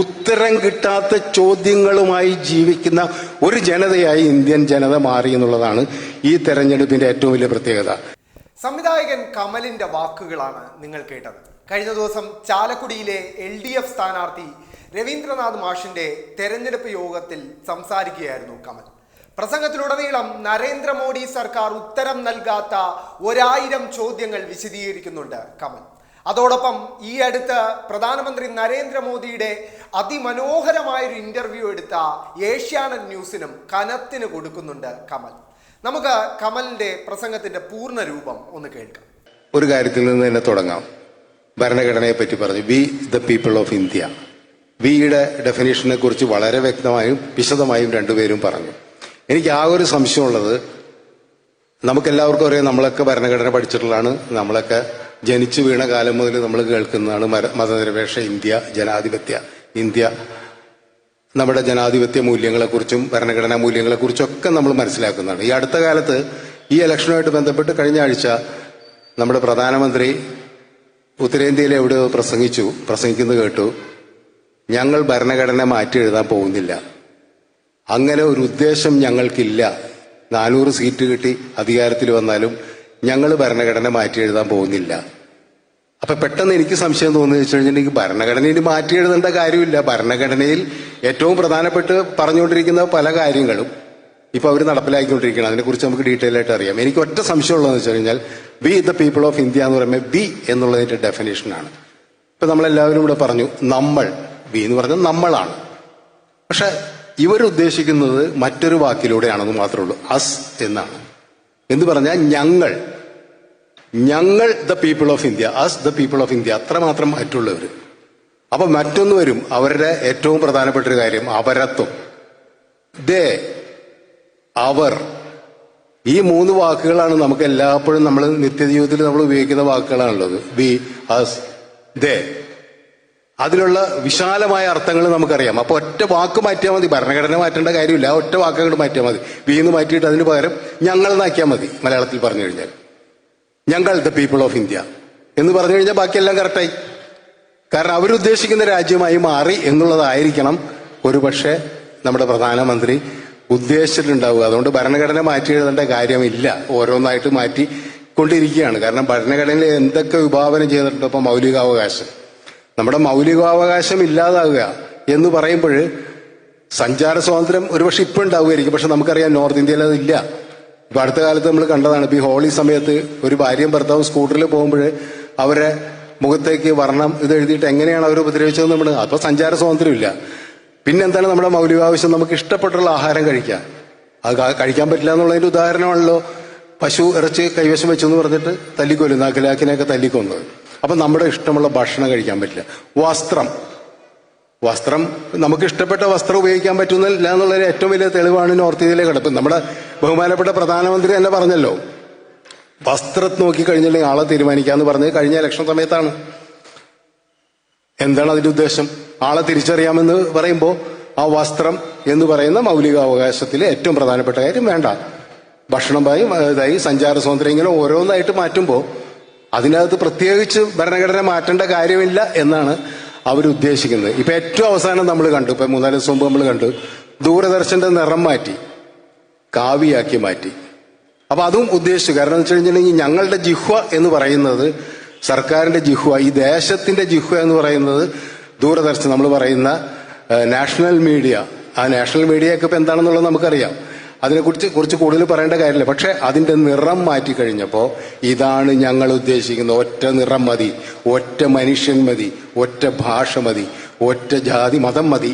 ഉത്തരം കിട്ടാത്ത ചോദ്യങ്ങളുമായി ജീവിക്കുന്ന ഒരു ജനതയായി ഇന്ത്യൻ ജനത മാറി എന്നുള്ളതാണ് ഈ തെരഞ്ഞെടുപ്പിന്റെ ഏറ്റവും വലിയ പ്രത്യേകത. സംവിധായകൻ കമലിന്റെ വാക്കുകളാണ് നിങ്ങൾ കേട്ടത്. കഴിഞ്ഞ ദിവസം ചാലക്കുടിയിലെ LDF സ്ഥാനാർത്ഥി രവീന്ദ്രനാഥ് മാഷിന്റെ തെരഞ്ഞെടുപ്പ് യോഗത്തിൽ സംസാരിക്കുകയായിരുന്നു കമൽ. പ്രസംഗത്തിലുടനീളം നരേന്ദ്രമോദി സർക്കാർ ഉത്തരം നൽകാത്ത 1000 ചോദ്യങ്ങൾ വിശദീകരിക്കുന്നുണ്ട് കമൽ. അതോടൊപ്പം ഈ അടുത്ത് പ്രധാനമന്ത്രി നരേന്ദ്രമോദിയുടെ അതിമനോഹരമായൊരു ഇന്റർവ്യൂ എടുത്ത ഏഷ്യാനെറ്റ് ന്യൂസിനും കനത്തിന് കൊടുക്കുന്നുണ്ട് കമൽ. നമുക്ക് കമലിന്റെ പ്രസംഗത്തിന്റെ പൂർണ്ണ രൂപം ഒന്ന് കേൾക്കാം. ഒരു കാര്യത്തിൽ നിന്ന് തന്നെ തുടങ്ങാം. ഭരണഘടനയെ പറ്റി പറഞ്ഞു, we the people of India. വിയുടെ ഡെഫിനേഷനെ കുറിച്ച് വളരെ വ്യക്തമായും വിശദമായും രണ്ടുപേരും പറഞ്ഞു. എനിക്ക് ആ ഒരു സംശയമുള്ളത്, നമുക്കെല്ലാവർക്കും അറിയാം, നമ്മളൊക്കെ ഭരണഘടന പഠിച്ചിട്ടുള്ളതാണ്. നമ്മളൊക്കെ ജനിച്ചു വീണ കാലം മുതൽ നമ്മൾ കേൾക്കുന്നതാണ് മതനിരപേക്ഷ ഇന്ത്യ, ജനാധിപത്യ ഇന്ത്യ. നമ്മുടെ ജനാധിപത്യ മൂല്യങ്ങളെക്കുറിച്ചും ഭരണഘടനാ മൂല്യങ്ങളെക്കുറിച്ചൊക്കെ നമ്മൾ മനസ്സിലാക്കുന്നതാണ്. ഈ അടുത്ത കാലത്ത് ഈ ഇലക്ഷനുമായിട്ട് ബന്ധപ്പെട്ട് കഴിഞ്ഞ ആഴ്ച നമ്മുടെ പ്രധാനമന്ത്രി ഉത്തരേന്ത്യയിലെ എവിടെ പ്രസംഗിക്കുന്നത് കേട്ടു, ഞങ്ങൾ ഭരണഘടന മാറ്റി എഴുതാൻ പോകുന്നില്ല, അങ്ങനെ ഒരു ഉദ്ദേശം ഞങ്ങൾക്കില്ല, 400 സീറ്റ് കിട്ടി അധികാരത്തിൽ വന്നാലും ഞങ്ങൾ ഭരണഘടന മാറ്റി എഴുതാൻ പോകുന്നില്ല. അപ്പൊ പെട്ടെന്ന് എനിക്ക് സംശയം തോന്നുന്നു വെച്ച് കഴിഞ്ഞിട്ടുണ്ടെങ്കിൽ ഭരണഘടനയിൽ മാറ്റി എഴുതേണ്ട കാര്യമില്ല. ഭരണഘടനയിൽ ഏറ്റവും പ്രധാനപ്പെട്ട് പറഞ്ഞുകൊണ്ടിരിക്കുന്ന പല കാര്യങ്ങളും ഇപ്പൊ അവർ നടപ്പിലാക്കിക്കൊണ്ടിരിക്കുകയാണ്. അതിനെക്കുറിച്ച് നമുക്ക് ഡീറ്റെയിൽ ആയിട്ട് അറിയാം. എനിക്ക് ഒറ്റ സംശയമുള്ളതെന്ന് വെച്ച് കഴിഞ്ഞാൽ, we the people of India എന്ന് പറയുമ്പോൾ വി എന്നുള്ളതിന്റെ ഡെഫിനേഷനാണ്. ഇപ്പൊ നമ്മളെല്ലാവരും ഇവിടെ പറഞ്ഞു നമ്മൾ, വി എന്ന് പറഞ്ഞാൽ നമ്മളാണ്. പക്ഷെ ഇവരുദ്ദേശിക്കുന്നത് മറ്റൊരു വാക്കിലൂടെയാണെന്ന് മാത്രമേ ഉള്ളൂ, അസ് എന്നാണ്. എന്ന് പറഞ്ഞാൽ ഞങ്ങൾ the people of India, as the people of India, അത്രമാത്രം മറ്റുള്ളവർ. അപ്പൊ മറ്റൊന്ന് വരും, അവരുടെ ഏറ്റവും പ്രധാനപ്പെട്ട ഒരു കാര്യം അപരത്വം. ദേ, അവർ, ഈ 3 വാക്കുകളാണ് നമുക്ക് എല്ലായ്പ്പോഴും നമ്മൾ നിത്യജീവിതത്തിൽ നമ്മൾ ഉപയോഗിക്കുന്ന വാക്കുകളാണുള്ളത്. വി, അസ്, ദേ. അതിലുള്ള വിശാലമായ അർത്ഥങ്ങൾ നമുക്കറിയാം. അപ്പൊ ഒറ്റ വാക്ക് മാറ്റിയാൽ മതി, ഭരണഘടന മാറ്റേണ്ട കാര്യമില്ല. ആ ഒറ്റ വാക്ക് അങ്ങോട്ട് മാറ്റിയാൽ മതി. വി എന്ന് മാറ്റിയിട്ട് അതിന് പകരം ഞങ്ങൾ എന്നാക്കിയാൽ മതി. മലയാളത്തിൽ പറഞ്ഞു കഴിഞ്ഞാൽ ഞങ്ങൾ ദ പീപ്പിൾ ഓഫ് ഇന്ത്യ എന്ന് പറഞ്ഞു കഴിഞ്ഞാൽ ബാക്കിയെല്ലാം കറക്റ്റായി. കാരണം അവരുദ്ദേശിക്കുന്ന രാജ്യമായി മാറി എന്നുള്ളതായിരിക്കണം ഒരുപക്ഷെ നമ്മുടെ പ്രധാനമന്ത്രി ഉദ്ദേശിച്ചിട്ടുണ്ടാവുക. അതുകൊണ്ട് ഭരണഘടന മാറ്റി എഴുതേണ്ട കാര്യമില്ല, ഓരോന്നായിട്ട് മാറ്റിക്കൊണ്ടിരിക്കുകയാണ്. കാരണം ഭരണഘടനയിൽ എന്തൊക്കെ വിഭാവനം ചെയ്തിട്ടുണ്ട്. ഇപ്പൊ മൗലികാവകാശം, നമ്മുടെ മൗലികാവകാശം ഇല്ലാതാവുക എന്ന് പറയുമ്പോൾ സഞ്ചാര സ്വാതന്ത്ര്യം ഒരുപക്ഷെ ഇപ്പം ഉണ്ടാവുമായിരിക്കും. പക്ഷെ നമുക്കറിയാം നോർത്ത് ഇന്ത്യയിൽ അതില്ല. ഇപ്പൊ അടുത്ത കാലത്ത് നമ്മൾ കണ്ടതാണ്, ഇപ്പൊ ഈ ഹോളി സമയത്ത് ഒരു ഭാര്യയും ഭർത്താവും സ്കൂട്ടറിൽ പോകുമ്പോൾ അവരെ മുഖത്തേക്ക് വർണ്ണം ഇത് എഴുതിയിട്ട് എങ്ങനെയാണ് അവർ ഉപദ്രവിച്ചത് നമ്മൾ. അപ്പൊ സഞ്ചാര സ്വാതന്ത്ര്യമില്ല. പിന്നെന്താണ് നമ്മുടെ മൗലികാവശ്യം? നമുക്ക് ഇഷ്ടപ്പെട്ടുള്ള ആഹാരം കഴിക്കാം. അത് കഴിക്കാൻ പറ്റില്ല എന്നുള്ളതിന്റെ ഉദാഹരണമാണല്ലോ പശു ഇറച്ചി കൈവശം വെച്ചു എന്ന് പറഞ്ഞിട്ട് തല്ലിക്കൊല്ലും, നാക്കിലാക്കിനെയൊക്കെ തല്ലിക്കൊന്നത്. അപ്പൊ നമ്മുടെ ഇഷ്ടമുള്ള ഭക്ഷണം കഴിക്കാൻ പറ്റില്ല. വസ്ത്രം നമുക്ക് ഇഷ്ടപ്പെട്ട വസ്ത്രം ഉപയോഗിക്കാൻ പറ്റുന്നില്ല എന്നുള്ളതിന് ഏറ്റവും വലിയ തെളിവാണ് നോർത്ത് ഇന്ത്യയിലെ കിടപ്പ്. നമ്മുടെ ബഹുമാനപ്പെട്ട പ്രധാനമന്ത്രി തന്നെ പറഞ്ഞല്ലോ, വസ്ത്രം നോക്കിക്കഴിഞ്ഞില്ലെങ്കിൽ ആളെ തീരുമാനിക്കാന്ന് പറഞ്ഞത് കഴിഞ്ഞ ഇലക്ഷൻ സമയത്താണ്. എന്താണ് അതിന്റെ ഉദ്ദേശം? ആളെ തിരിച്ചറിയാമെന്ന് പറയുമ്പോൾ ആ വസ്ത്രം എന്ന് പറയുന്ന മൗലികാവകാശത്തിലെ ഏറ്റവും പ്രധാനപ്പെട്ട കാര്യം വേണ്ട. ഭക്ഷണമായി ഇതായി സഞ്ചാര സ്വാതന്ത്ര്യം, ഇങ്ങനെ ഓരോന്നായിട്ട് മാറ്റുമ്പോൾ അതിനകത്ത് പ്രത്യേകിച്ച് ഭരണഘടന മാറ്റേണ്ട കാര്യമില്ല എന്നാണ് അവരുദ്ദേശിക്കുന്നത്. ഇപ്പൊ ഏറ്റവും അവസാനം നമ്മൾ കണ്ടു, ഇപ്പൊ 3-4 ദിവസം മുമ്പ് നമ്മൾ കണ്ടു, ദൂരദർശന്റെ നിറം മാറ്റി കാവിയാക്കി മാറ്റി. അപ്പൊ അതും ഉദ്ദേശിച്ചു. കാരണം എന്ന് വെച്ച് കഴിഞ്ഞിട്ടുണ്ടെങ്കിൽ ഞങ്ങളുടെ ജിഹ്വ എന്ന് പറയുന്നത്, സർക്കാരിന്റെ ജിഹ്വ, ഈ ദേശത്തിന്റെ ജിഹ്വ എന്ന് പറയുന്നത് ദൂരദർശൻ, നമ്മൾ പറയുന്ന നാഷണൽ മീഡിയ. ആ നാഷണൽ മീഡിയയൊക്കെ ഇപ്പൊ എന്താണെന്നുള്ളത് നമുക്കറിയാം. അതിനെക്കുറിച്ച് കൂടുതൽ പറയേണ്ട കാര്യമില്ല. പക്ഷെ അതിന്റെ നിറം മാറ്റിക്കഴിഞ്ഞപ്പോ ഇതാണ് ഞങ്ങൾ ഉദ്ദേശിക്കുന്നത്, ഒറ്റ നിറം മതി, ഒറ്റ മനുഷ്യൻ മതി, ഒറ്റ ഭാഷ മതി, ഒറ്റ ജാതി മതം മതി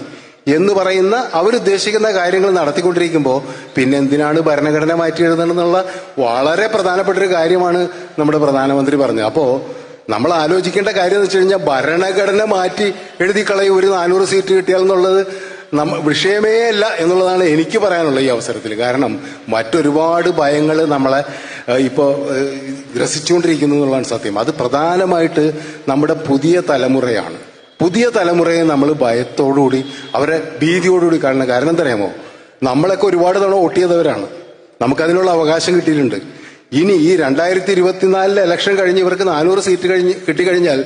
എന്ന് പറയുന്ന അവരുദ്ദേശിക്കുന്ന കാര്യങ്ങൾ നടത്തിക്കൊണ്ടിരിക്കുമ്പോൾ പിന്നെ എന്തിനാണ് ഭരണഘടന മാറ്റി എഴുതണമെന്നുള്ള വളരെ പ്രധാനപ്പെട്ട ഒരു കാര്യമാണ് നമ്മുടെ പ്രധാനമന്ത്രി പറഞ്ഞത്. അപ്പോ നമ്മൾ ആലോചിക്കേണ്ട കാര്യം എന്ന് വെച്ച് കഴിഞ്ഞാൽ, ഭരണഘടന മാറ്റി എഴുതി കളയും, ഒരു 400 സീറ്റ് കിട്ടിയാൽ എന്നുള്ളത് വിഷയമേ അല്ല എന്നുള്ളതാണ് എനിക്ക് പറയാനുള്ളത് ഈ അവസരത്തിൽ. കാരണം മറ്റൊരുപാട് ഭയങ്ങൾ നമ്മളെ ഇപ്പോൾ ഗ്രസിച്ചുകൊണ്ടിരിക്കുന്നു എന്നുള്ളതാണ് സത്യം. അത് പ്രധാനമായിട്ട് നമ്മുടെ പുതിയ തലമുറയാണ്. പുതിയ തലമുറയെ നമ്മൾ ഭയത്തോടുകൂടി, അവരെ ഭീതിയോടുകൂടി കാണണം. കാരണം എന്തറിയാമോ, നമ്മളൊക്കെ ഒരുപാട് തവണ വോട്ട് ചെയ്തവരാണ്, നമുക്കതിനുള്ള അവകാശം കിട്ടിയിട്ടുണ്ട്. ഇനി ഈ 2024 ഇലക്ഷൻ കഴിഞ്ഞ് ഇവർക്ക് 400 സീറ്റ് കിട്ടിക്കഴിഞ്ഞാൽ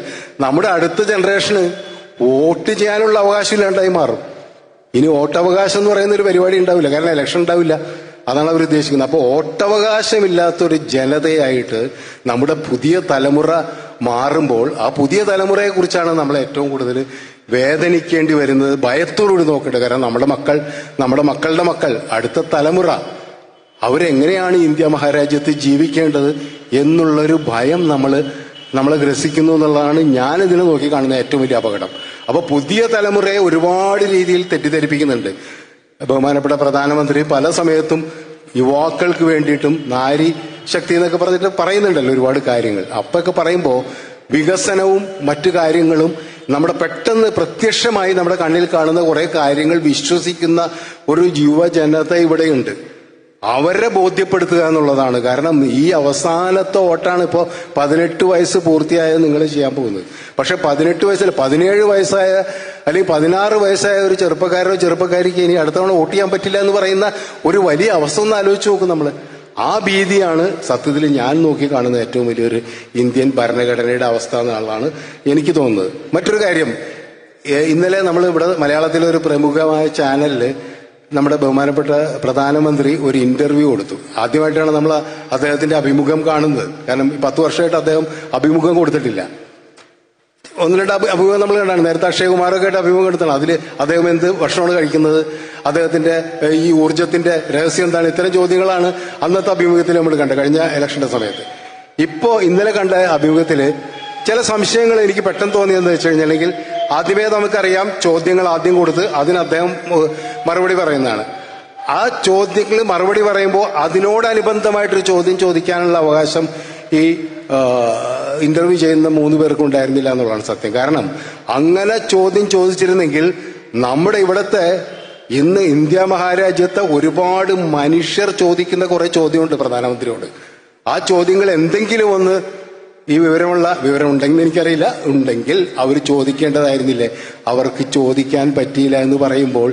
നമ്മുടെ അടുത്ത ജനറേഷന് വോട്ട് ചെയ്യാനുള്ള അവകാശം ഇല്ലാണ്ടായി മാറും. ഇനി വോട്ടവകാശം എന്ന് പറയുന്ന ഒരു പരിപാടി ഉണ്ടാവില്ല, കാരണം ഇലക്ഷൻ ഉണ്ടാവില്ല. അതാണ് അവർ ഉദ്ദേശിക്കുന്നത്. അപ്പോൾ വോട്ടവകാശമില്ലാത്തൊരു ജനതയായിട്ട് നമ്മുടെ പുതിയ തലമുറ മാറുമ്പോൾ ആ പുതിയ തലമുറയെ കുറിച്ചാണ് നമ്മൾ ഏറ്റവും കൂടുതൽ വേദനിക്കേണ്ടി വരുന്നത്, ഭയത്തോടുകൂടി നോക്കേണ്ടത്. കാരണം നമ്മുടെ മക്കളുടെ മക്കൾ, അടുത്ത തലമുറ അവരെങ്ങനെയാണ് ഇന്ത്യ മഹാരാജ്യത്ത് ജീവിക്കേണ്ടത് എന്നുള്ളൊരു ഭയം നമ്മളെ ഗ്രസിക്കുന്നു എന്നുള്ളതാണ് ഞാൻ ഇതിനെ നോക്കി കാണുന്ന ഏറ്റവും വലിയ അപകടം. അപ്പൊ പുതിയ തലമുറയെ ഒരുപാട് രീതിയിൽ തെറ്റിദ്ധരിപ്പിക്കുന്നുണ്ട്. ബഹുമാനപ്പെട്ട പ്രധാനമന്ത്രി പല സമയത്തും യുവാക്കൾക്ക് വേണ്ടിയിട്ടും നാരി ശക്തി എന്നൊക്കെ പറഞ്ഞിട്ട് പറയുന്നുണ്ടല്ലോ ഒരുപാട് കാര്യങ്ങൾ. അപ്പൊക്കെ പറയുമ്പോൾ വികസനവും മറ്റു കാര്യങ്ങളും നമ്മുടെ പെട്ടെന്ന് പ്രത്യക്ഷമായി നമ്മുടെ കണ്ണിൽ കാണുന്ന കുറെ കാര്യങ്ങൾ വിശ്വസിക്കുന്ന ഒരു യുവജനത ഇവിടെയുണ്ട്. അവരെ ബോധ്യപ്പെടുത്തുക എന്നുള്ളതാണ്. കാരണം ഈ അവസാനത്തെ വോട്ടാണ് ഇപ്പോൾ 18 വയസ്സ് പൂർത്തിയായ നിങ്ങൾ ചെയ്യാൻ പോകുന്നത്. പക്ഷെ 18 വയസ്സിൽ 17 വയസ്സായ അല്ലെങ്കിൽ 16 വയസ്സായ ഒരു ചെറുപ്പക്കാരോ ചെറുപ്പക്കാരിക്ക് ഇനി അടുത്ത തവണ വോട്ട് ചെയ്യാൻ പറ്റില്ല എന്ന് പറയുന്ന ഒരു വലിയ അവസ്ഥ ഒന്ന് ആലോചിച്ച് നോക്കും നമ്മൾ. ആ ഭീതിയാണ് സത്യത്തിൽ ഞാൻ നോക്കി കാണുന്ന ഏറ്റവും വലിയൊരു ഇന്ത്യൻ ഭരണഘടനയുടെ അവസ്ഥ എന്നുള്ളതാണ് എനിക്ക് തോന്നുന്നത്. മറ്റൊരു കാര്യം, ഇന്നലെ നമ്മൾ ഇവിടെ മലയാളത്തിലെ ഒരു പ്രമുഖമായ ചാനലിൽ നമ്മുടെ ബഹുമാനപ്പെട്ട പ്രധാനമന്ത്രി ഒരു ഇന്റർവ്യൂ കൊടുത്തു. ആദ്യമായിട്ടാണ് നമ്മൾ അദ്ദേഹത്തിന്റെ അഭിമുഖം കാണുന്നത്. കാരണം 10 വർഷമായിട്ട് അദ്ദേഹം അഭിമുഖം കൊടുത്തിട്ടില്ല. 1-2 അഭിമുഖം നമ്മൾ കണ്ടാണ്. നേരത്തെ അക്ഷയ് കുമാറൊക്കെ ആയിട്ട് അഭിമുഖം എടുത്താണ്. അതിൽ അദ്ദേഹം എന്ത് ഭക്ഷണമാണ് കഴിക്കുന്നത്, അദ്ദേഹത്തിന്റെ ഈ ഊർജത്തിന്റെ രഹസ്യം എന്താണ്, ഇത്തരം ചോദ്യങ്ങളാണ് അന്നത്തെ അഭിമുഖത്തിൽ നമ്മൾ കണ്ടത് കഴിഞ്ഞ ഇലക്ഷന്റെ സമയത്ത്. ഇന്നലെ കണ്ട അഭിമുഖത്തില് ചില സംശയങ്ങൾ എനിക്ക് പെട്ടെന്ന് തോന്നിയെന്ന് വെച്ച് കഴിഞ്ഞിട്ടുണ്ടെങ്കിൽ, ആദ്യമേ നമുക്കറിയാം ചോദ്യങ്ങൾ ആദ്യം കൊടുത്ത് അതിന് അദ്ദേഹം മറുപടി പറയുന്നതാണ്. ആ ചോദ്യങ്ങൾ മറുപടി പറയുമ്പോൾ അതിനോടനുബന്ധമായിട്ടൊരു ചോദ്യം ചോദിക്കാനുള്ള അവകാശം ഈ ഇന്റർവ്യൂ ചെയ്യുന്ന 3 പേർക്കും ഉണ്ടായിരുന്നില്ല എന്നുള്ളതാണ് സത്യം. കാരണം അങ്ങനെ ചോദ്യം ചോദിച്ചിരുന്നെങ്കിൽ നമ്മുടെ ഇവിടുത്തെ ഇന്ന് ഇന്ത്യ മഹാരാജ്യത്തെ ഒരുപാട് മനുഷ്യർ ചോദിക്കുന്ന കുറെ ചോദ്യമുണ്ട് പ്രധാനമന്ത്രിയോട്. ആ ചോദ്യങ്ങൾ എന്തെങ്കിലും ഒന്ന് ഈ വിവരം ഉണ്ടെങ്കിൽ എനിക്കറിയില്ല, ഉണ്ടെങ്കിൽ അവർ ചോദിക്കേണ്ടതായിരുന്നില്ലേ. അവർക്ക് ചോദിക്കാൻ പറ്റിയില്ല എന്ന് പറയുമ്പോൾ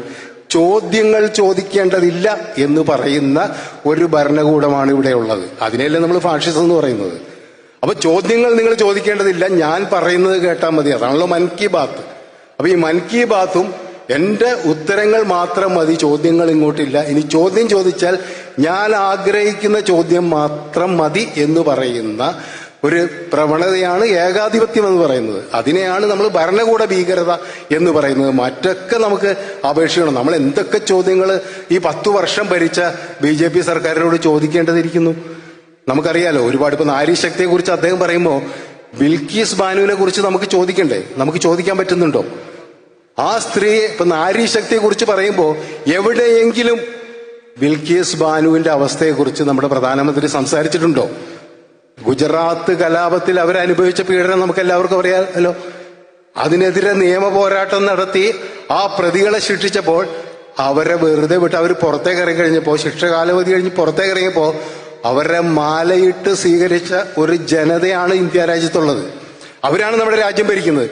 ചോദ്യങ്ങൾ ചോദിക്കേണ്ടതില്ല എന്ന് പറയുന്ന ഒരു ഭരണകൂടമാണ് ഇവിടെ ഉള്ളത്. അതിനെയല്ലേ നമ്മൾ ഫാഷിസം എന്ന് പറയുന്നത്. അപ്പൊ ചോദ്യങ്ങൾ നിങ്ങൾ ചോദിക്കേണ്ടതില്ല, ഞാൻ പറയുന്നത് കേട്ടാൽ മതി. അതാണല്ലോ മൻ കി ബാത്ത്. അപ്പൊ ഈ മൻ കി ബാത്തും എന്റെ ഉത്തരങ്ങൾ മാത്രം മതി, ചോദ്യങ്ങൾ ഇങ്ങോട്ടില്ല. ഇനി ചോദ്യം ചോദിച്ചാൽ ഞാൻ ആഗ്രഹിക്കുന്ന ചോദ്യം മാത്രം മതി എന്ന് പറയുന്ന ഒരു പ്രവണതയാണ് ഏകാധിപത്യം എന്ന് പറയുന്നത്. അതിനെയാണ് നമ്മൾ ഭരണകൂട ഭീകരത എന്ന് പറയുന്നത്. മറ്റൊക്കെ നമുക്ക് അപേക്ഷിക്കണം. നമ്മൾ എന്തൊക്കെ ചോദ്യങ്ങൾ ഈ 10 വർഷം ഭരിച്ച BJP സർക്കാരിനോട് ചോദിക്കേണ്ടതിരിക്കുന്നു. നമുക്കറിയാലോ ഒരുപാട്. ഇപ്പൊ നാരീശക്തിയെ കുറിച്ച് അദ്ദേഹം പറയുമ്പോൾ ബിൽക്കീസ് ബാനുവിനെ കുറിച്ച് നമുക്ക് ചോദിക്കണ്ടേ? നമുക്ക് ചോദിക്കാൻ പറ്റുന്നുണ്ടോ? ആ സ്ത്രീയെ ഇപ്പൊ നാരീശക്തിയെ കുറിച്ച് പറയുമ്പോൾ എവിടെയെങ്കിലും ബിൽക്കീസ് ബാനുവിന്റെ അവസ്ഥയെക്കുറിച്ച് നമ്മുടെ പ്രധാനമന്ത്രി സംസാരിച്ചിട്ടുണ്ടോ? ഗുജറാത്ത് കലാപത്തിൽ അവരനുഭവിച്ച പീഡനം നമുക്ക് എല്ലാവർക്കും അറിയാമല്ലോ. അതിനെതിരെ നിയമ പോരാട്ടം നടത്തി ആ പ്രതികളെ ശിക്ഷിച്ചപ്പോൾ അവരെ വെറുതെ വിട്ട് അവർ പുറത്തേക്ക് ഇറങ്ങി കഴിഞ്ഞപ്പോൾ, ശിക്ഷ കാലാവധി കഴിഞ്ഞ് പുറത്തേക്ക് ഇറങ്ങിയപ്പോൾ അവരെ മാലയിട്ട് സ്വീകരിച്ച ഒരു ജനതയാണ് ഇന്ത്യ രാജ്യത്തുള്ളത്. അവരാണ് നമ്മുടെ രാജ്യം ഭരിക്കുന്നത്.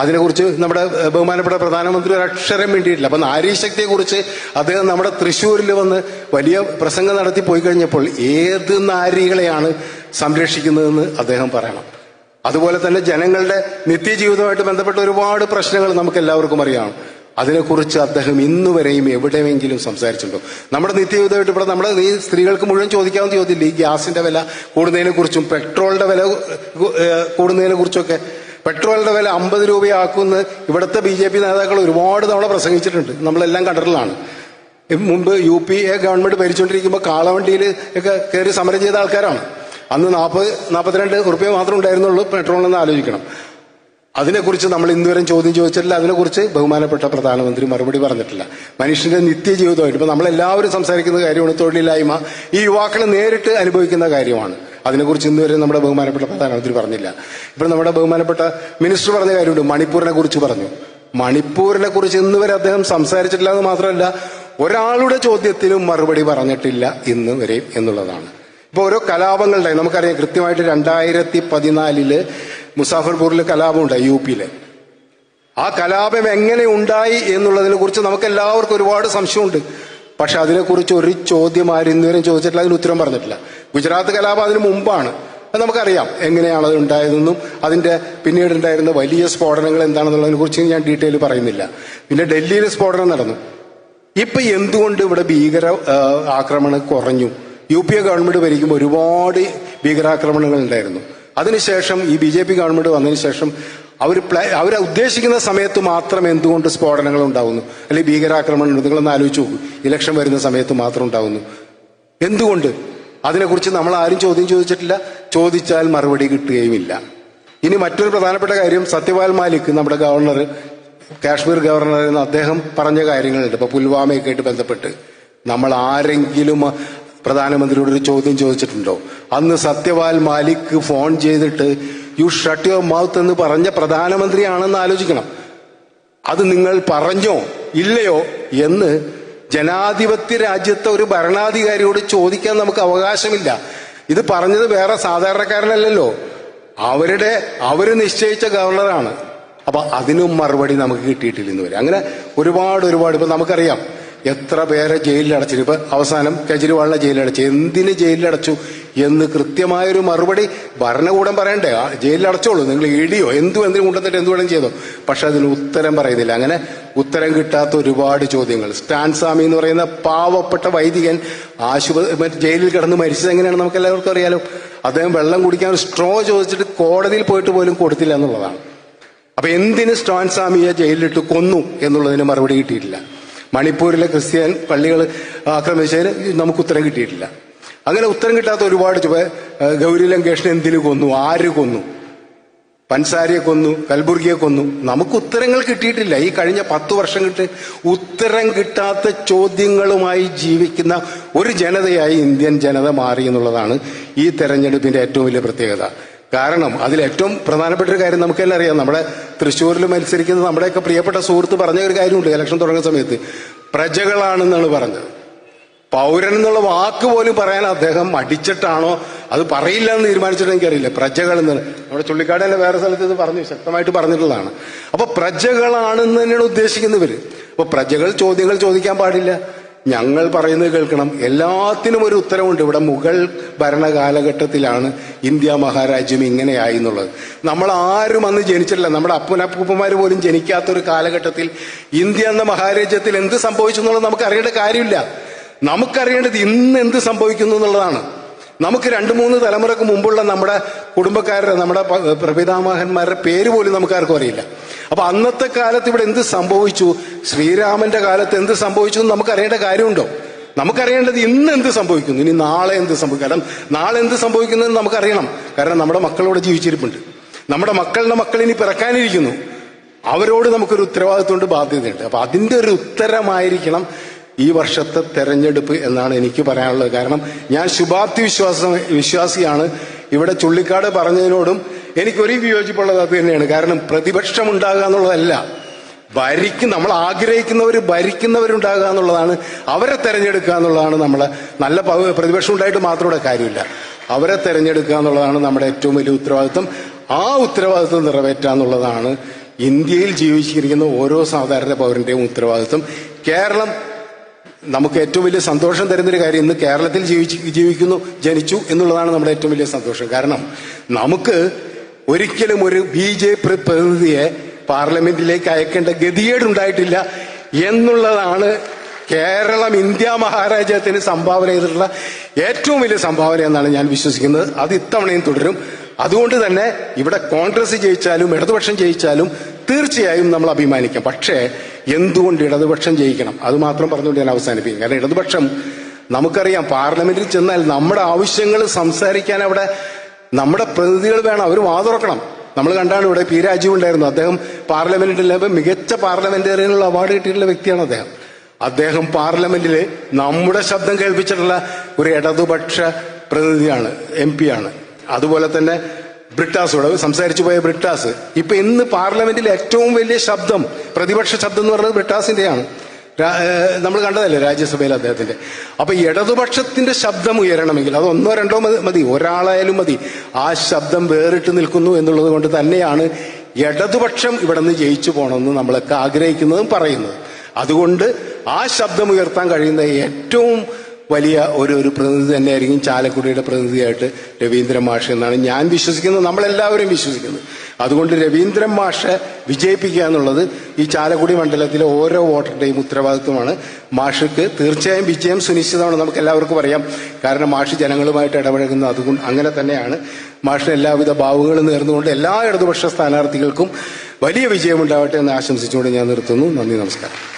അതിനെക്കുറിച്ച് നമ്മുടെ ബഹുമാനപ്പെട്ട പ്രധാനമന്ത്രി ഒരു അക്ഷരം വേണ്ടിയിട്ടില്ല. അപ്പൊ നാരീശക്തിയെ കുറിച്ച് അദ്ദേഹം നമ്മുടെ തൃശ്ശൂരിൽ വന്ന് വലിയ പ്രസംഗം നടത്തി പോയി കഴിഞ്ഞപ്പോൾ ഏത് നാരികളെയാണ് സംരക്ഷിക്കുന്നതെന്ന് അദ്ദേഹം പറയണം. അതുപോലെ തന്നെ ജനങ്ങളുടെ നിത്യജീവിതവുമായിട്ട് ബന്ധപ്പെട്ട ഒരുപാട് പ്രശ്നങ്ങൾ നമുക്ക് എല്ലാവർക്കും അറിയാം. അതിനെക്കുറിച്ച് അദ്ദേഹം ഇന്നുവരെയും എവിടെയെങ്കിലും സംസാരിച്ചിട്ടുണ്ടോ? നമ്മുടെ നിത്യജീവിതമായിട്ട് ഇവിടെ നമ്മുടെ ഈ സ്ത്രീകൾക്ക് മുഴുവൻ ചോദിക്കാവുന്ന ചോദ്യമില്ല. ഈ ഗ്യാസിന്റെ വില കൂടുന്നതിനെ കുറിച്ചും പെട്രോളിന്റെ വില കൂടുന്നതിനെ കുറിച്ചൊക്കെ. പെട്രോളിന്റെ വില 50 രൂപയാക്കുമെന്ന് ഇവിടുത്തെ BJP നേതാക്കൾ ഒരുപാട് തവണ പ്രസംഗിച്ചിട്ടുണ്ട്. നമ്മളെല്ലാം കണ്ടിട്ടുള്ളതാണ്. മുമ്പ് UPA ഗവൺമെന്റ് ഭരിച്ചുകൊണ്ടിരിക്കുമ്പോൾ കാളവണ്ടിയിൽ ഒക്കെ കയറി സമരം ചെയ്ത ആൾക്കാരാണ്. അന്ന് 40-42 ഉറുപ്പ്യ മാത്രമേ ഉണ്ടായിരുന്നുള്ളൂ പെട്രോളിനെന്ന് ആലോചിക്കണം. അതിനെക്കുറിച്ച് നമ്മൾ ഇന്നുവരെ ചോദ്യം ചോദിച്ചിട്ടില്ല. അതിനെക്കുറിച്ച് ബഹുമാനപ്പെട്ട പ്രധാനമന്ത്രി മറുപടി പറഞ്ഞിട്ടില്ല. മനുഷ്യന്റെ നിത്യജീവിതമായിട്ട് ഇപ്പൊ നമ്മളെല്ലാവരും സംസാരിക്കുന്ന കാര്യമാണ് തൊഴിലില്ലായ്മ. ഈ യുവാക്കൾ നേരിട്ട് അനുഭവിക്കുന്ന കാര്യമാണ്. അതിനെക്കുറിച്ച് ഇന്നുവരെ നമ്മുടെ ബഹുമാനപ്പെട്ട പ്രധാനമന്ത്രി പറഞ്ഞില്ല. ഇപ്പോൾ നമ്മുടെ ബഹുമാനപ്പെട്ട മിനിസ്റ്റർ പറഞ്ഞ കാര്യമുണ്ട്, മണിപ്പൂരിനെ കുറിച്ച് പറഞ്ഞു. മണിപ്പൂരിനെ കുറിച്ച് ഇന്നുവരെ അദ്ദേഹം സംസാരിച്ചിട്ടില്ല എന്ന് മാത്രമല്ല ഒരാളുടെ ചോദ്യത്തിനും മറുപടി പറഞ്ഞിട്ടില്ല ഇന്ന് വരെ എന്നുള്ളതാണ്. ഇപ്പൊ ഓരോ കലാപങ്ങളുടെ നമുക്കറിയാം കൃത്യമായിട്ട് 2014 മുസാഫർപൂരിൽ കലാപം ഉണ്ടായി UP-യില്. ആ കലാപം എങ്ങനെ ഉണ്ടായി എന്നുള്ളതിനെ കുറിച്ച് നമുക്ക് എല്ലാവർക്കും ഒരുപാട് സംശയമുണ്ട്. പക്ഷെ അതിനെക്കുറിച്ച് ഒരു ചോദ്യം ആരും ഇന്നുവരെ ചോദിച്ചിട്ടില്ല, അതിന് ഉത്തരം പറഞ്ഞിട്ടില്ല. ഗുജറാത്ത് കലാപം അതിന് മുമ്പാണ്. അത് നമുക്കറിയാം എങ്ങനെയാണ് അത് ഉണ്ടായതെന്നും അതിന്റെ പിന്നീട് ഉണ്ടായിരുന്ന വലിയ സ്ഫോടനങ്ങൾ എന്താണെന്നുള്ളതിനെ കുറിച്ച് ഞാൻ ഡീറ്റെയിൽ പറയുന്നില്ല. പിന്നെ ഡൽഹിയിൽ സ്ഫോടനം നടന്നു. ഇപ്പൊ എന്തുകൊണ്ട് ഇവിടെ ഭീകര ആക്രമണം കുറഞ്ഞു? UPA ഗവൺമെന്റ് ഭരിക്കുമ്പോൾ ഒരുപാട് ഭീകരാക്രമണങ്ങൾ ഉണ്ടായിരുന്നു. അതിനുശേഷം ഈ BJP ഗവൺമെന്റ് വന്നതിന് ശേഷം അവർ ഉദ്ദേശിക്കുന്ന സമയത്ത് മാത്രം എന്തുകൊണ്ട് സ്ഫോടനങ്ങൾ ഉണ്ടാവുന്നു, അല്ലെങ്കിൽ ഭീകരാക്രമണം? നിങ്ങളൊന്ന് ആലോചിച്ച് നോക്കൂ. ഇലക്ഷൻ വരുന്ന സമയത്ത് മാത്രം ഉണ്ടാവുന്നു. എന്തുകൊണ്ട്? അതിനെക്കുറിച്ച് നമ്മൾ ആരും ചോദ്യം ചോദിച്ചിട്ടില്ല. ചോദിച്ചാൽ മറുപടി കിട്ടുകയുമില്ല. ഇനി മറ്റൊരു പ്രധാനപ്പെട്ട കാര്യം, സത്യപാൽ മാലിക് നമ്മുടെ ഗവർണർ, കാശ്മീർ ഗവർണർ, അദ്ദേഹം പറഞ്ഞ കാര്യങ്ങളുണ്ട്. ഇപ്പൊ പുൽവാമയൊക്കെ ആയിട്ട് ബന്ധപ്പെട്ട് നമ്മൾ ആരെങ്കിലും പ്രധാനമന്ത്രിയോട് ഒരു ചോദ്യം ചോദിച്ചിട്ടുണ്ടോ? അന്ന് സത്യപാൽ മാലിക് ഫോൺ ചെയ്തിട്ട് യു ഷട്ട് യുവർ മൗത്ത് എന്ന് പറഞ്ഞ പ്രധാനമന്ത്രിയാണെന്ന് ആലോചിക്കണം. അത് നിങ്ങൾ പറഞ്ഞോ ഇല്ലയോ എന്ന് ജനാധിപത്യ രാജ്യത്തെ ഒരു ഭരണാധികാരിയോട് ചോദിക്കാൻ നമുക്ക് അവകാശമില്ല. ഇത് പറഞ്ഞത് വേറെ സാധാരണക്കാരനല്ലല്ലോ, അവര് നിശ്ചയിച്ച ഗവർണറാണ്. അപ്പൊ അതിനും മറുപടി നമുക്ക് കിട്ടിയിട്ടില്ല ഇന്ന് വരെ. അങ്ങനെ ഒരുപാട് ഇപ്പൊ നമുക്കറിയാം എത്ര പേരെ ജയിലിലടച്ചു. ഇപ്പൊ അവസാനം കെജ്രിവാളിനെ ജയിലിലടച്ചു. എന്തിന് ജയിലിലടച്ചു എന്ന് കൃത്യമായൊരു മറുപടി ഭരണകൂടം പറയണ്ടേ? ജയിലിലടച്ചോളൂ, നിങ്ങൾ ഇടിയോ എന്തിനു കൊണ്ടുവന്നിട്ട് എന്ത് വേണം ചെയ്തോ. പക്ഷെ അതിന് ഉത്തരം പറയുന്നില്ല. അങ്ങനെ ഉത്തരം കിട്ടാത്ത ഒരുപാട് ചോദ്യങ്ങൾ. സ്റ്റാൻ സ്വാമി എന്ന് പറയുന്ന പാവപ്പെട്ട വൈദികൻ ജയിലിൽ കിടന്ന് മരിച്ചത് എങ്ങനെയാണ് നമുക്ക് എല്ലാവർക്കും അറിയാലോ. അദ്ദേഹം വെള്ളം കുടിക്കാൻ ഒരു സ്ട്രോ ചോദിച്ചിട്ട് കോടതിയിൽ പോയിട്ട് പോലും കൊടുത്തില്ല എന്നുള്ളതാണ്. അപ്പൊ എന്തിന് സ്റ്റാൻ സ്വാമിയെ ജയിലിലിട്ട് കൊന്നു എന്നുള്ളതിന് മറുപടി കിട്ടിയിട്ടില്ല. മണിപ്പൂരിലെ ക്രിസ്ത്യൻ പള്ളികൾ ആക്രമിച്ചതിന് നമുക്ക് ഉത്തരം കിട്ടിയിട്ടില്ല. അങ്ങനെ ഉത്തരം കിട്ടാത്ത ഒരുപാട് ഗൗരി ലങ്കേഷിനെ എന്തിനു കൊന്നു, ആര് കൊന്നു, പൻസാരിയെ കൊന്നു, കൽബുർഗിയെ കൊന്നു, നമുക്ക് ഉത്തരങ്ങൾ കിട്ടിയിട്ടില്ല. ഈ കഴിഞ്ഞ 10 വർഷം ഉത്തരം കിട്ടാത്ത ചോദ്യങ്ങളുമായി ജീവിക്കുന്ന ഒരു ജനതയായി ഇന്ത്യൻ ജനത മാറി എന്നുള്ളതാണ് ഈ തെരഞ്ഞെടുപ്പിന്റെ ഏറ്റവും വലിയ പ്രത്യേകത. കാരണം അതിൽ ഏറ്റവും പ്രധാനപ്പെട്ട ഒരു കാര്യം നമുക്കെല്ലാം അറിയാം. നമ്മുടെ തൃശ്ശൂരിൽ മത്സരിക്കുന്ന നമ്മുടെയൊക്കെ പ്രിയപ്പെട്ട സുഹൃത്ത് പറഞ്ഞ ഒരു കാര്യമുണ്ട്. ഇലക്ഷൻ തുടങ്ങുന്ന സമയത്ത് പ്രജകളാണെന്നാണ് പറഞ്ഞത്. പൗരൻ എന്നുള്ള വാക്ക് പോലും പറയാൻ അദ്ദേഹം അടിച്ചിട്ടാണോ അത് പറയില്ല എന്ന് തീരുമാനിച്ചിട്ട് എനിക്കറിയില്ല. പ്രജകൾ എന്ന് നമ്മുടെ ചുള്ളിക്കാടല്ലേ വേറെ സ്ഥലത്ത് ഇത് പറഞ്ഞു, ശക്തമായിട്ട് പറഞ്ഞിട്ടുള്ളതാണ്. അപ്പൊ പ്രജകളാണെന്ന് തന്നെയാണ് ഉദ്ദേശിക്കുന്നവര്. അപ്പൊ പ്രജകൾ ചോദ്യങ്ങൾ ചോദിക്കാൻ പാടില്ല, ഞങ്ങൾ പറയുന്നത് കേൾക്കണം. എല്ലാത്തിനും ഒരു ഉത്തരവുണ്ട്. ഇവിടെ മുഗൾ ഭരണകാലഘട്ടത്തിലാണ് ഇന്ത്യ മഹാരാജ്യം ഇങ്ങനെയായി എന്നുള്ളത്. നമ്മൾ ആരും അന്ന് ജനിച്ചിട്ടില്ല. നമ്മുടെ അപ്പനപ്പൂപ്പന്മാർ പോലും ജനിക്കാത്തൊരു കാലഘട്ടത്തിൽ ഇന്ത്യ എന്ന മഹാരാജ്യത്തിൽ എന്ത് സംഭവിച്ചു എന്നുള്ളത് നമുക്ക് അറിയേണ്ട കാര്യമില്ല. നമുക്കറിയേണ്ടത് ഇന്ന് എന്ത് സംഭവിക്കുന്നു എന്നുള്ളതാണ്. നമുക്ക് 2-3 തലമുറക്ക് മുമ്പുള്ള നമ്മുടെ കുടുംബക്കാരുടെ, നമ്മുടെ പ്രപിതാമഹന്മാരുടെ പേര് പോലും നമുക്കാർക്കും അറിയില്ല. അപ്പൊ അന്നത്തെ കാലത്ത് ഇവിടെ എന്ത് സംഭവിച്ചു, ശ്രീരാമന്റെ കാലത്ത് എന്ത് സംഭവിച്ചു എന്ന് നമുക്കറിയേണ്ട കാര്യമുണ്ടോ? നമുക്കറിയേണ്ടത് ഇന്ന് എന്ത് സംഭവിക്കുന്നു, ഇനി നാളെ എന്ത് സംഭവിക്കും. കാരണം നാളെ എന്ത് സംഭവിക്കുന്നതെന്ന് നമുക്കറിയണം. കാരണം നമ്മുടെ മക്കളോട് ജീവിച്ചിരിപ്പുണ്ട്, നമ്മുടെ മക്കളുടെ മക്കൾ ഇനി പിറക്കാനിരിക്കുന്നു. അവരോട് നമുക്കൊരു ഉത്തരവാദിത്വമുണ്ട്, ബാധ്യതയുണ്ട്. അപ്പൊ അതിന്റെ ഒരു ഉത്തരമായിരിക്കണം ഈ വർഷത്തെ തെരഞ്ഞെടുപ്പ് എന്നാണ് എനിക്ക് പറയാനുള്ളത്. കാരണം ഞാൻ ശുഭാപ്തി വിശ്വാസിയാണ്. ഇവിടെ ചുള്ളിക്കാട് പറഞ്ഞതിനോടും എനിക്കൊരു വിയോജിപ്പുള്ളത് അത് തന്നെയാണ്. കാരണം പ്രതിപക്ഷം ഉണ്ടാകുക എന്നുള്ളതല്ല, നമ്മൾ ഭരിക്കുന്നവരുണ്ടാകുക എന്നുള്ളതാണ്. അവരെ തെരഞ്ഞെടുക്കുക എന്നുള്ളതാണ് നമ്മളെ. നല്ല പ്രതിപക്ഷം ഉണ്ടായിട്ട് മാത്രം ഇവിടെ കാര്യമില്ല. അവരെ തെരഞ്ഞെടുക്കുക എന്നുള്ളതാണ് നമ്മുടെ ഏറ്റവും വലിയ ഉത്തരവാദിത്വം. ആ ഉത്തരവാദിത്വം നിറവേറ്റുക എന്നുള്ളതാണ് ഇന്ത്യയിൽ ജീവിച്ചിരിക്കുന്ന ഓരോ സാധാരണ പൗരന്റെയും ഉത്തരവാദിത്വം. കേരളം നമുക്ക് ഏറ്റവും വലിയ സന്തോഷം തരുന്നൊരു കാര്യം, ഇന്ന് കേരളത്തിൽ ജനിച്ചു എന്നുള്ളതാണ് നമ്മുടെ ഏറ്റവും വലിയ സന്തോഷം. കാരണം നമുക്ക് ഒരിക്കലും ഒരു BJP പ്രതിനിധിയെ പാർലമെന്റിലേക്ക് അയക്കേണ്ട ഗതികേടുണ്ടായിട്ടില്ല എന്നുള്ളതാണ് കേരളം ഇന്ത്യ മഹാരാജ്യത്തിന് സംഭാവന ചെയ്തിട്ടുള്ള ഏറ്റവും വലിയ സംഭാവന എന്നാണ് ഞാൻ വിശ്വസിക്കുന്നത്. അത് ഇത്തവണയും തുടരും. അതുകൊണ്ട് തന്നെ ഇവിടെ കോൺഗ്രസ് ജയിച്ചാലും ഇടതുപക്ഷം ജയിച്ചാലും തീർച്ചയായും നമ്മൾ അഭിമാനിക്കാം. പക്ഷേ എന്തുകൊണ്ട് ഇടതുപക്ഷം ജയിക്കണം, അത് മാത്രം പറഞ്ഞുകൊണ്ട് ഞാൻ അവസാനിപ്പിക്കും. കാരണം ഇടതുപക്ഷം, നമുക്കറിയാം, പാർലമെന്റിൽ ചെന്നാൽ നമ്മുടെ ആവശ്യങ്ങൾ സംസാരിക്കാൻ അവിടെ നമ്മുടെ പ്രതിനിധികൾ വേണം, അവർ വാതുറക്കണം. നമ്മൾ കണ്ടാണ് ഇവിടെ P. രാജീവ് ഉണ്ടായിരുന്നു. അദ്ദേഹം പാർലമെന്റിൽ മികച്ച പാർലമെന്റേറിയനുള്ള അവാർഡ് കിട്ടിയിട്ടുള്ള വ്യക്തിയാണ് അദ്ദേഹം പാർലമെന്റിൽ നമ്മുടെ ശബ്ദം കേൾപ്പിച്ചിട്ടുള്ള ഒരു ഇടതുപക്ഷ പ്രതിനിധിയാണ്, MP ആണ്. അതുപോലെ തന്നെ ബ്രിട്ടാസോട് സംസാരിച്ചു പോയ ബ്രിട്ടാസ് ഇപ്പൊ ഇന്ന് പാർലമെന്റിൽ ഏറ്റവും വലിയ ശബ്ദം, പ്രതിപക്ഷ ശബ്ദം എന്ന് പറയുന്നത് ബ്രിട്ടാസിന്റെയാണ്. നമ്മൾ കണ്ടതല്ലേ രാജ്യസഭയിൽ അദ്ദേഹത്തിന്റെ. അപ്പൊ ഇടതുപക്ഷത്തിന്റെ ശബ്ദം ഉയരണമെങ്കിൽ അത് 1-2 മതി, ഒരാളായാലും മതി. ആ ശബ്ദം വേറിട്ട് നിൽക്കുന്നു എന്നുള്ളത് കൊണ്ട് തന്നെയാണ് ഇടതുപക്ഷം ഇവിടെ നിന്ന് ജയിച്ചു പോകണമെന്ന് നമ്മളൊക്കെ ആഗ്രഹിക്കുന്നതും പറയുന്നത്. അതുകൊണ്ട് ആ ശബ്ദം ഉയർത്താൻ കഴിയുന്ന ഏറ്റവും വലിയ ഒരു പ്രതിനിധി തന്നെയായിരിക്കും ചാലക്കുടിയുടെ പ്രതിനിധിയായിട്ട് രവീന്ദ്രൻ മാഷ് എന്നാണ് ഞാൻ വിശ്വസിക്കുന്നത്, നമ്മളെല്ലാവരും വിശ്വസിക്കുന്നത്. അതുകൊണ്ട് രവീന്ദ്രൻ മാഷെ വിജയിപ്പിക്കുക എന്നുള്ളത് ഈ ചാലക്കുടി മണ്ഡലത്തിലെ ഓരോ വോട്ടറുടെയും ഉത്തരവാദിത്വമാണ്. മാഷക്ക് തീർച്ചയായും വിജയം സുനിശ്ചിതമാണ്, നമുക്ക് എല്ലാവർക്കും അറിയാം. കാരണം മാഷ് ജനങ്ങളുമായിട്ട് ഇടപഴകുന്നത് അതുകൊണ്ട് അങ്ങനെ തന്നെയാണ്. മാഷിന് എല്ലാവിധ ഭാവുകളും നേർന്നുകൊണ്ട് എല്ലാ ഇടതുപക്ഷ സ്ഥാനാർത്ഥികൾക്കും വലിയ വിജയമുണ്ടാവട്ടെ എന്ന് ആശംസിച്ചുകൊണ്ട് ഞാൻ നിർത്തുന്നു. നന്ദി, നമസ്കാരം.